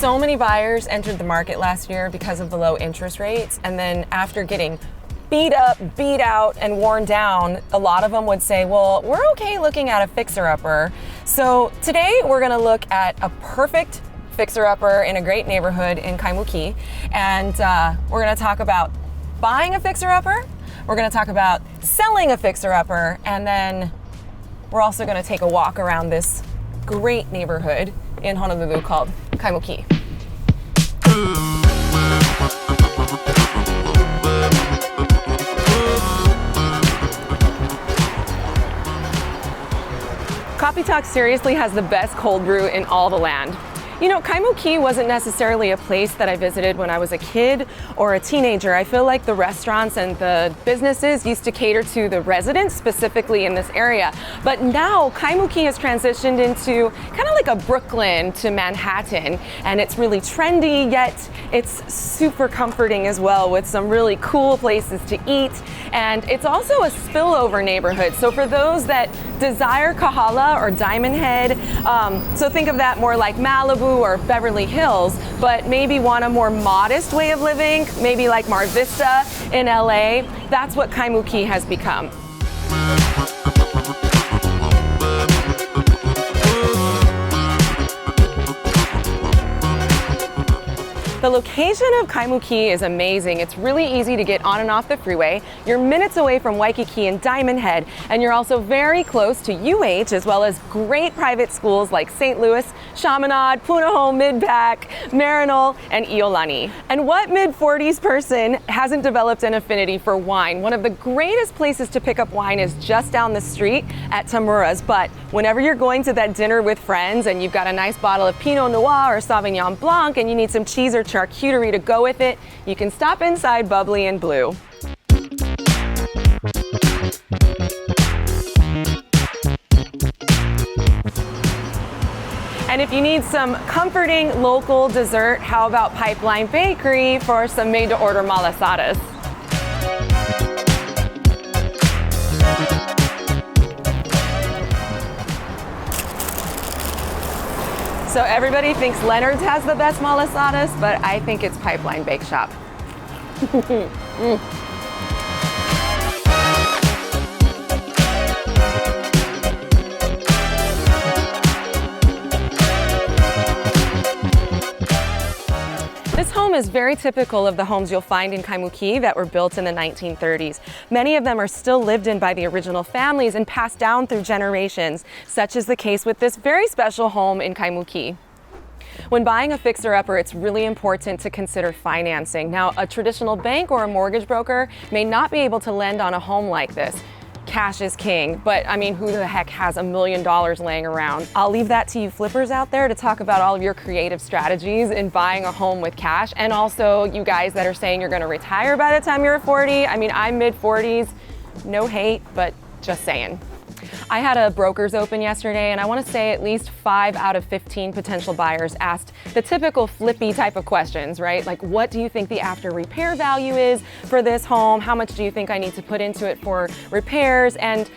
So many buyers entered the market last year because of the low interest rates, and then after getting beat up, beat out, and worn down, a lot of them would say, well, we're okay looking at a fixer-upper. So today we're gonna look at a perfect fixer-upper in a great neighborhood in Kaimuki, and we're gonna talk about buying a fixer-upper, we're gonna talk about selling a fixer-upper, and then we're also gonna take a walk around this great neighborhood in Honolulu called Kaimuki. Coffee Talk seriously has the best cold brew in all the land. You know, Kaimuki wasn't necessarily a place that I visited when I was a kid or a teenager. I feel like the restaurants and the businesses used to cater to the residents specifically in this area. But now Kaimuki has transitioned into kind of like a Brooklyn to Manhattan, and it's really trendy, yet it's super comforting as well with some really cool places to eat. And it's also a spillover neighborhood. So for those that desire Kahala or Diamond Head, so think of that more like Malibu or Beverly Hills, but maybe want a more modest way of living, maybe like Mar Vista in LA, that's what Kaimuki has become. The location of Kaimuki is amazing. It's really easy to get on and off the freeway. You're minutes away from Waikiki and Diamond Head, and you're also very close to UH, as well as great private schools like St. Louis, Chaminade, Punahou, Midpack, Marinol, and Iolani. And what mid-40s person hasn't developed an affinity for wine? One of the greatest places to pick up wine is just down the street at Tamura's, but whenever you're going to that dinner with friends and you've got a nice bottle of Pinot Noir or Sauvignon Blanc and you need some cheese or charcuterie to go with it, you can stop inside Bubbly and Blue. And if you need some comforting local dessert, how about Pipeline Bakery for some made-to-order malasadas? So everybody thinks Leonard's has the best malasadas, but I think it's Pipeline Bake Shop. This home is very typical of the homes you'll find in Kaimuki that were built in the 1930s. Many of them are still lived in by the original families and passed down through generations, such is the case with this very special home in Kaimuki. When buying a fixer-upper, it's really important to consider financing. Now, a traditional bank or a mortgage broker may not be able to lend on a home like this. Cash is king, but I mean, who the heck has $1 million laying around? I'll leave that to you flippers out there to talk about all of your creative strategies in buying a home with cash, and also you guys that are saying you're gonna retire by the time you're 40. I mean, I'm mid-40s, no hate, but just saying. I had a broker's open yesterday, and I want to say at least 5 out of 15 potential buyers asked the typical flippy type of questions, right? Like, what do you think the after repair value is for this home? How much do you think I need to put into it for repairs? And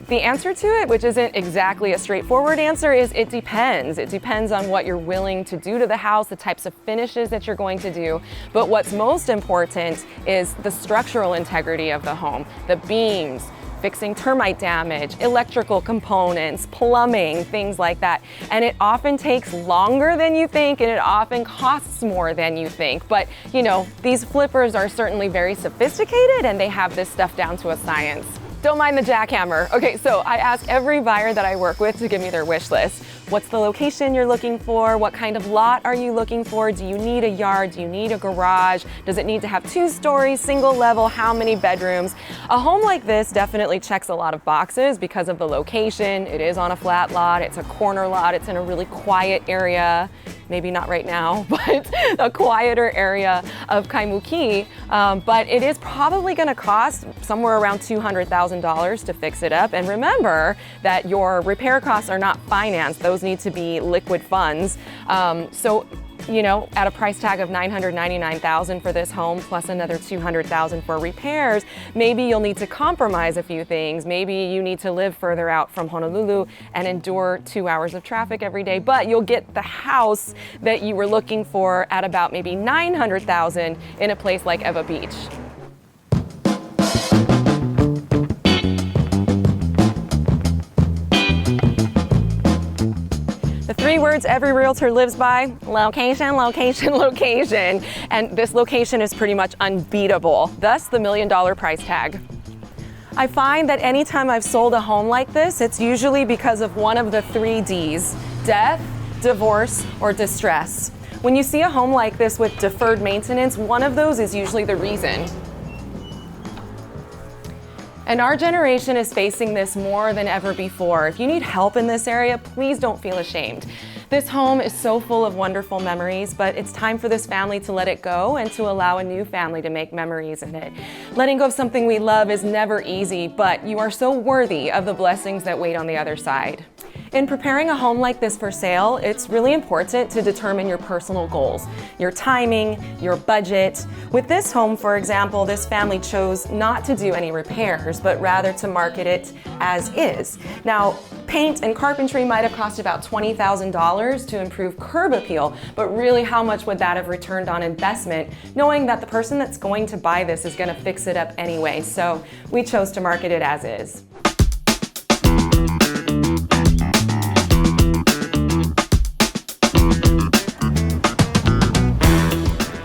the answer to it, which isn't exactly a straightforward answer, is it depends. It depends on what you're willing to do to the house, the types of finishes that you're going to do. But what's most important is the structural integrity of the home, the beams, fixing termite damage, electrical components, plumbing, things like that. And it often takes longer than you think, and it often costs more than you think. But you know, these flippers are certainly very sophisticated, and they have this stuff down to a science. Don't mind the jackhammer. Okay, so I ask every buyer that I work with to give me their wish list. What's the location you're looking for? What kind of lot are you looking for? Do you need a yard? Do you need a garage? Does it need to have 2 stories, single level? How many bedrooms? A home like this definitely checks a lot of boxes because of the location. It is on a flat lot, it's a corner lot, it's in a really quiet area. Maybe not right now, but a quieter area of Kaimuki. But it is probably gonna cost somewhere around $200,000 to fix it up. And remember that your repair costs are not financed. Those need to be liquid funds. So you know, at a price tag of $999,000 for this home, plus another $200,000 for repairs, maybe you'll need to compromise a few things. Maybe you need to live further out from Honolulu and endure 2 hours of traffic every day, but you'll get the house that you were looking for at about maybe $900,000 in a place like Ewa Beach. The 3 words every realtor lives by: location, location, location. And this location is pretty much unbeatable, thus the $1 million price tag. I find that anytime I've sold a home like this, it's usually because of one of the 3 Ds: death, divorce, or distress. When you see a home like this with deferred maintenance, one of those is usually the reason. And our generation is facing this more than ever before. If you need help in this area, please don't feel ashamed. This home is so full of wonderful memories, but it's time for this family to let it go and to allow a new family to make memories in it. Letting go of something we love is never easy, but you are so worthy of the blessings that wait on the other side. In preparing a home like this for sale, it's really important to determine your personal goals, your timing, your budget. With this home, for example, this family chose not to do any repairs, but rather to market it as is. Now, paint and carpentry might have cost about $20,000 to improve curb appeal, but really how much would that have returned on investment, knowing that the person that's going to buy this is going to fix it up anyway? So we chose to market it as is.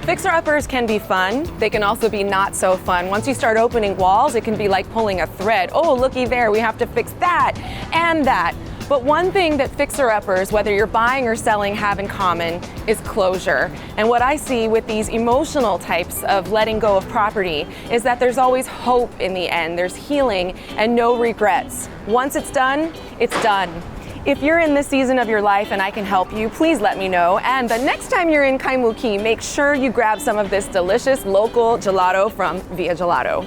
Fixer-uppers can be fun. They can also be not so fun. Once you start opening walls, it can be like pulling a thread. Oh, looky there, we have to fix that and that. But one thing that fixer-uppers, whether you're buying or selling, have in common is closure. And what I see with these emotional types of letting go of property is that there's always hope in the end. There's healing and no regrets. Once it's done, it's done. If you're in this season of your life and I can help you, please let me know. And the next time you're in Kaimuki, make sure you grab some of this delicious local gelato from Via Gelato.